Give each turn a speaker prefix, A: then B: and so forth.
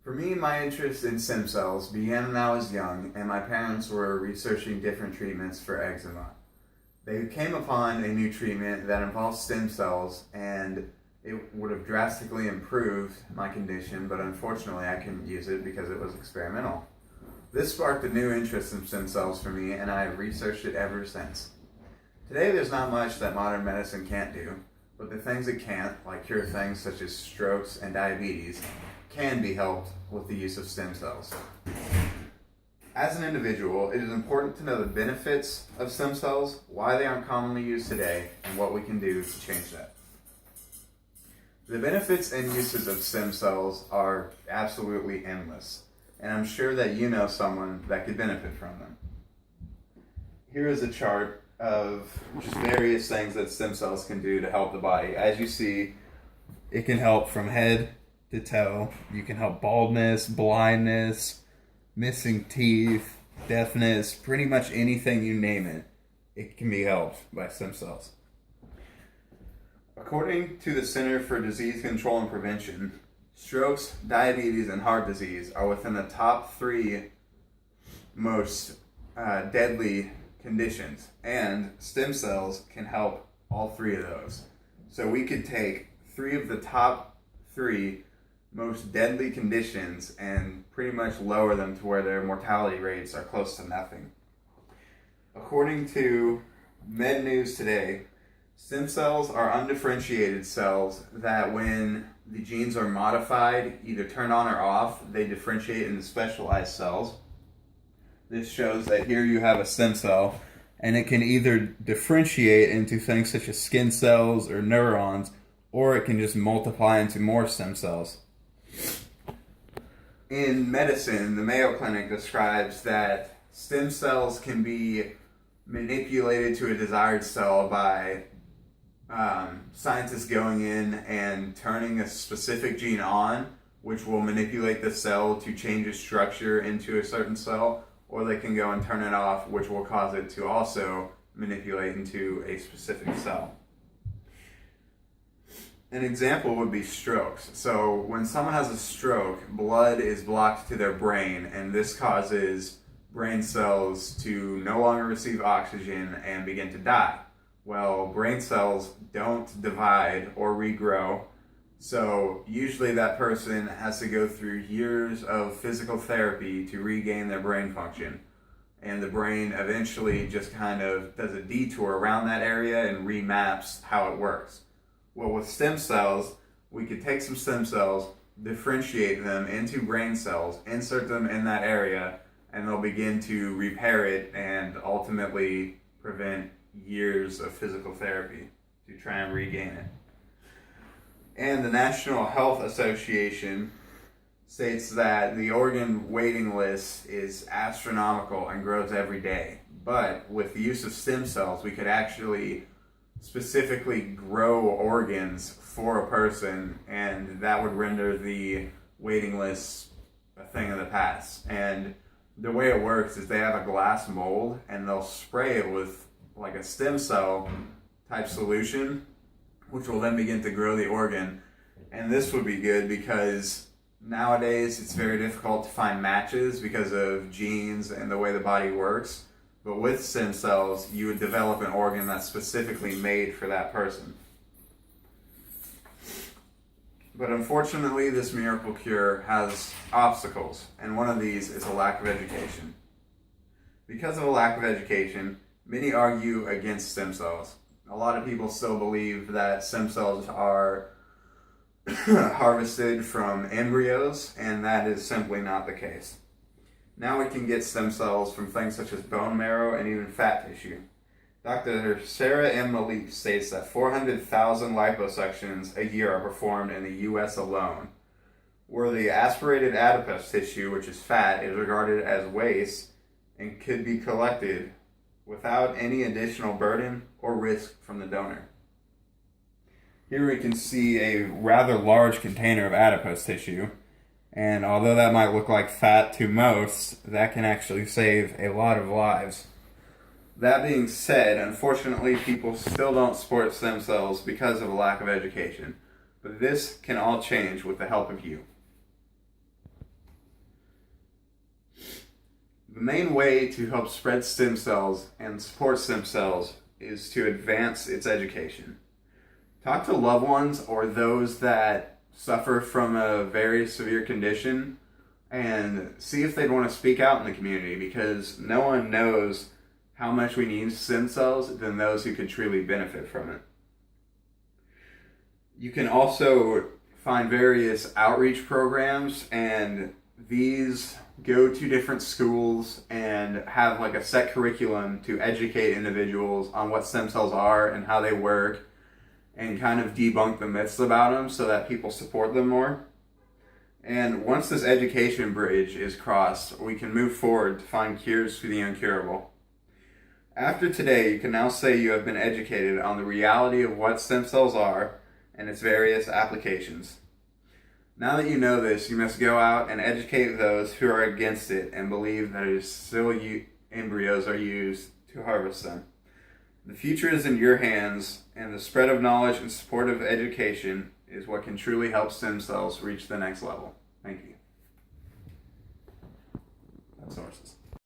A: For me, my interest in stem cells began when I was young and my parents were researching different treatments for eczema. They came upon a new treatment that involved stem cells and it would have drastically improved my condition, but unfortunately I couldn't use it because it was experimental. This sparked a new interest in stem cells for me and I have researched it ever since. Today there's not much that modern medicine can't do, but the things it can't, like cure things such as strokes and diabetes, can be helped with the use of stem cells. As an individual, it is important to know the benefits of stem cells, why they aren't commonly used today, and what we can do to change that. The benefits and uses of stem cells are absolutely endless, and I'm sure that you know someone that could benefit from them. Here is a chart of just various things that stem cells can do to help the body. As you see, it can help from head to toe. You can help baldness, blindness, missing teeth, deafness, pretty much anything you name it, it can be helped by stem cells. According to the Center for Disease Control and Prevention, strokes, diabetes, and heart disease are within the top 3 most deadly conditions, and stem cells can help all 3 of those. So we could take 3 of the top 3 most deadly conditions and pretty much lower them to where their mortality rates are close to nothing. According to Med News Today, stem cells are undifferentiated cells that when the genes are modified, either turned on or off, they differentiate into specialized cells. This shows that here you have a stem cell and it can either differentiate into things such as skin cells or neurons, or it can just multiply into more stem cells. In medicine, the Mayo Clinic describes that stem cells can be manipulated to a desired cell by scientists going in and turning a specific gene on, which will manipulate the cell to change its structure into a certain cell, or they can go and turn it off, which will cause it to also manipulate into a specific cell. An example would be strokes. So when someone has a stroke, blood is blocked to their brain, and this causes brain cells to no longer receive oxygen and begin to die. Well, brain cells don't divide or regrow, so usually that person has to go through years of physical therapy to regain their brain function. And the brain eventually just kind of does a detour around that area and remaps how it works. Well, with stem cells, we could take some stem cells, differentiate them into brain cells, insert them in that area, and they'll begin to repair it and ultimately prevent years of physical therapy to try and regain it. And the National Health Association states that the organ waiting list is astronomical and grows every day. But with the use of stem cells, we could actually specifically grow organs for a person, and that would render the waiting list a thing of the past. And the way it works is they have a glass mold and they'll spray it with like a stem cell type solution, which will then begin to grow the organ. And this would be good because nowadays it's very difficult to find matches because of genes and the way the body works. But with stem cells, you would develop an organ that's specifically made for that person. But unfortunately, this miracle cure has obstacles, and one of these is a lack of education. Because of a lack of education, many argue against stem cells. A lot of people still believe that stem cells are harvested from embryos, and that is simply not the case. Now we can get stem cells from things such as bone marrow and even fat tissue. Dr. Sarah M. Malik states that 400,000 liposections a year are performed in the U.S. alone, where the aspirated adipose tissue, which is fat, is regarded as waste and could be collected without any additional burden or risk from the donor. Here we can see a rather large container of adipose tissue, and although that might look like fat to most, that can actually save a lot of lives. That being said, unfortunately, people still don't support stem cells because of a lack of education. But this can all change with the help of you. The main way to help spread stem cells and support stem cells is to advance its education. Talk to loved ones or those that suffer from a very severe condition and see if they'd want to speak out in the community, because no one knows how much we need stem cells than those who could truly benefit from it. You can also find various outreach programs, and these go to different schools and have like a set curriculum to educate individuals on what stem cells are and how they work, and kind of debunk the myths about them so that people support them more. And once this education bridge is crossed, we can move forward to find cures for the incurable. After today, you can now say you have been educated on the reality of what stem cells are and its various applications. Now that you know this, you must go out and educate those who are against it and believe that it is still embryos are used to harvest them. The future is in your hands, and the spread of knowledge and supportive education is what can truly help stem cells reach the next level. Thank you. That's sources.